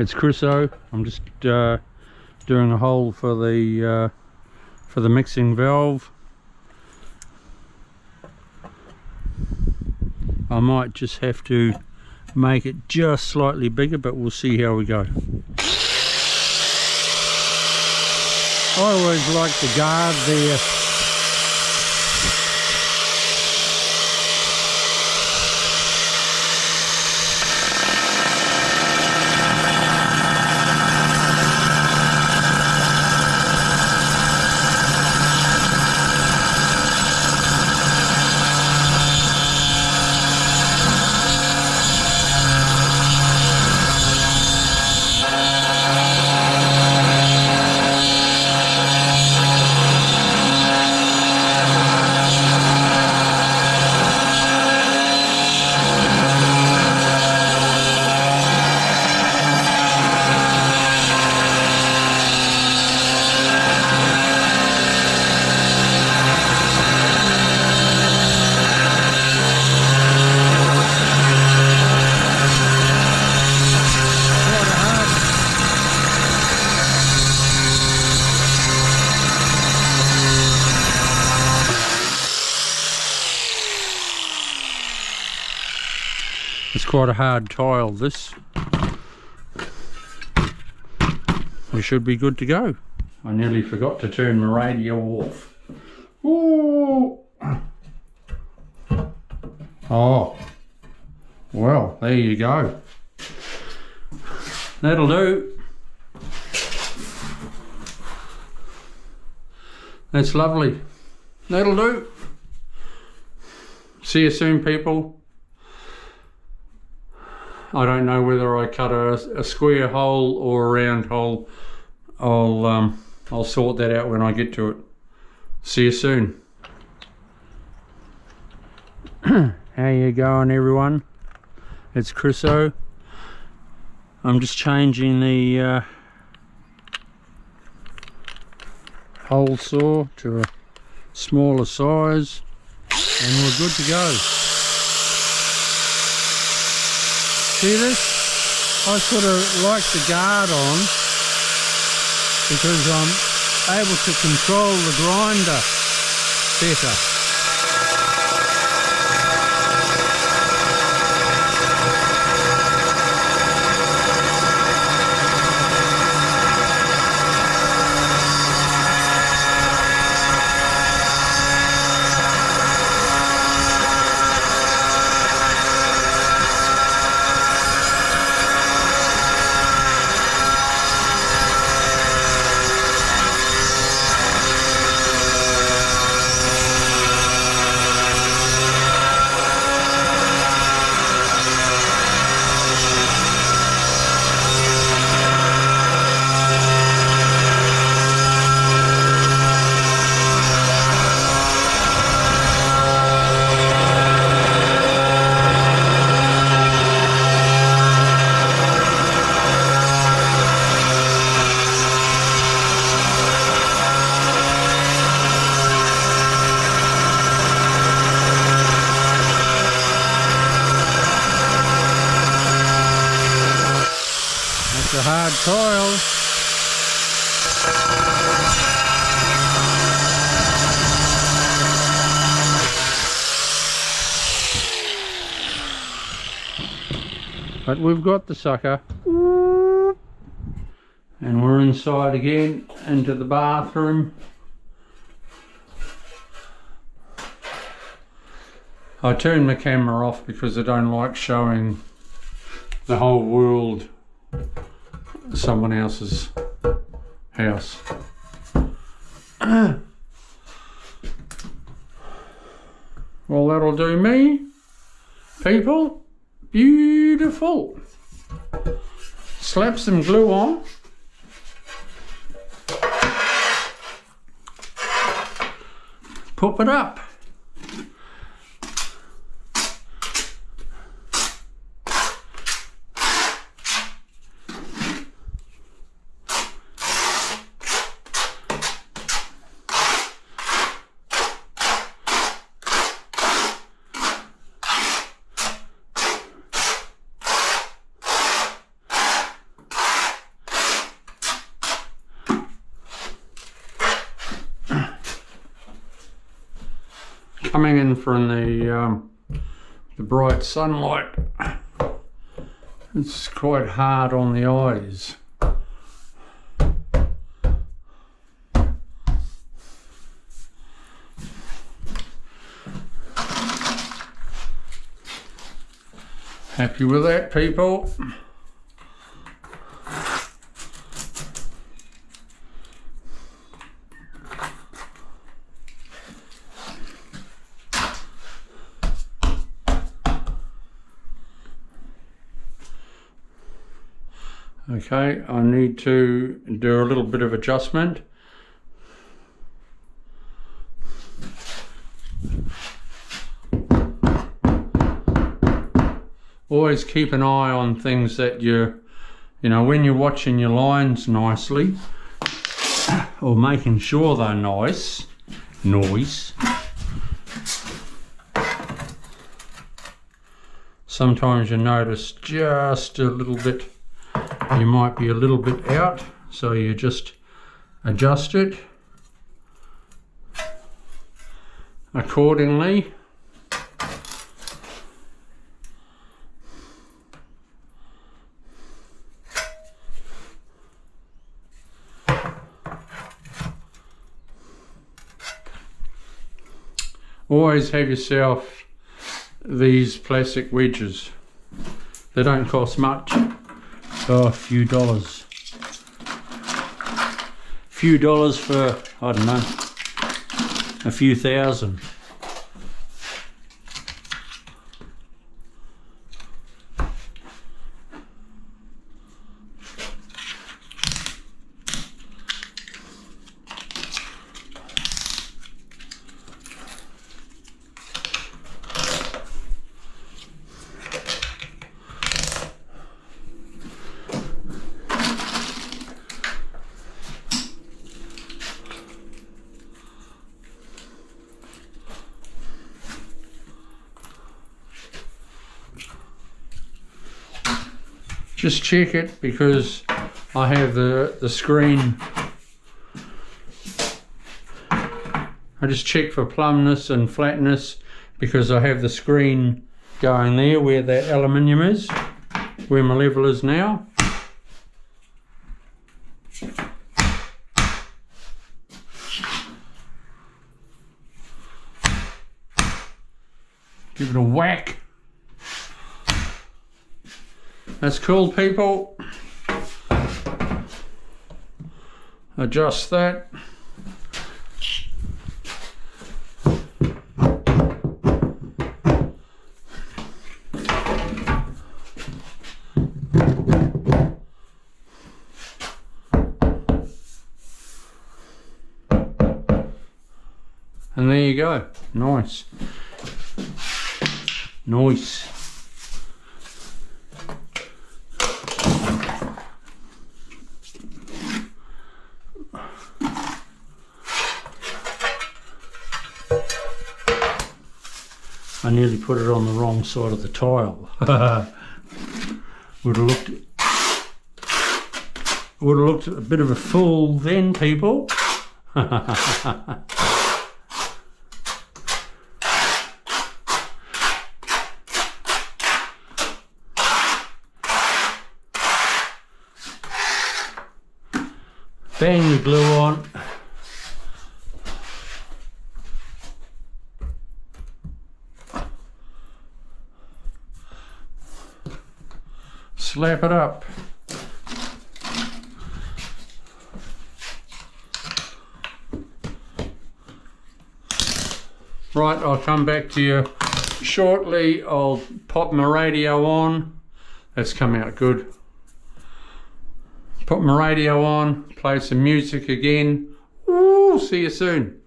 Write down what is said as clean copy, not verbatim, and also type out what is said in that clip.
It's Chriso. I'm just doing a hole for the mixing valve. I might just have to make it just slightly bigger, but we'll see how we go. I always like the guard there. It's quite a hard tile, this. We should be good to go. I nearly forgot to turn my radio off. Ooh. Oh, well, there you go. That'll do. That's lovely. That'll do. See you soon, people. I don't know whether I cut a square hole or a round hole. I'll sort that out when I get to it. See you soon. How you going, everyone? It's Chriso. I'm just changing the hole saw to a smaller size, and we're good to go. See this? I sort of like the guard on because I'm able to control the grinder better. It's a hard tile. But we've got the sucker. And we're inside again, into the bathroom. I turned my camera off because I don't like showing the whole world someone else's house. Well, that'll do me, people. Beautiful. Slap some glue on. Pop it up. coming in from the bright sunlight, it's quite hard on the eyes. Happy with that, people? Okay, I need to do a little bit of adjustment. Always keep an eye on things that you know, when you're watching your lines nicely, or making sure they're nice, sometimes you notice just a little bit, you might be a little bit out, so you just adjust it accordingly. Always have yourself these plastic wedges. They don't cost much. Oh, a few dollars. Few dollars for, I don't know, a few thousand. Just check it, because I have the screen. I just check for plumbness and flatness, because I have the screen going there where that aluminium is, where my level is now. Give it a whack. That's cool, people. Adjust that. And there you go. Nice. Nice. I nearly put it on the wrong side of the tile. Would have looked a bit of a fool then, people. Bang the glue on. Slap it up. Right, I'll come back to you shortly. I'll pop my radio on. That's come out good. Put my radio on, play some music again. Ooh, see you soon.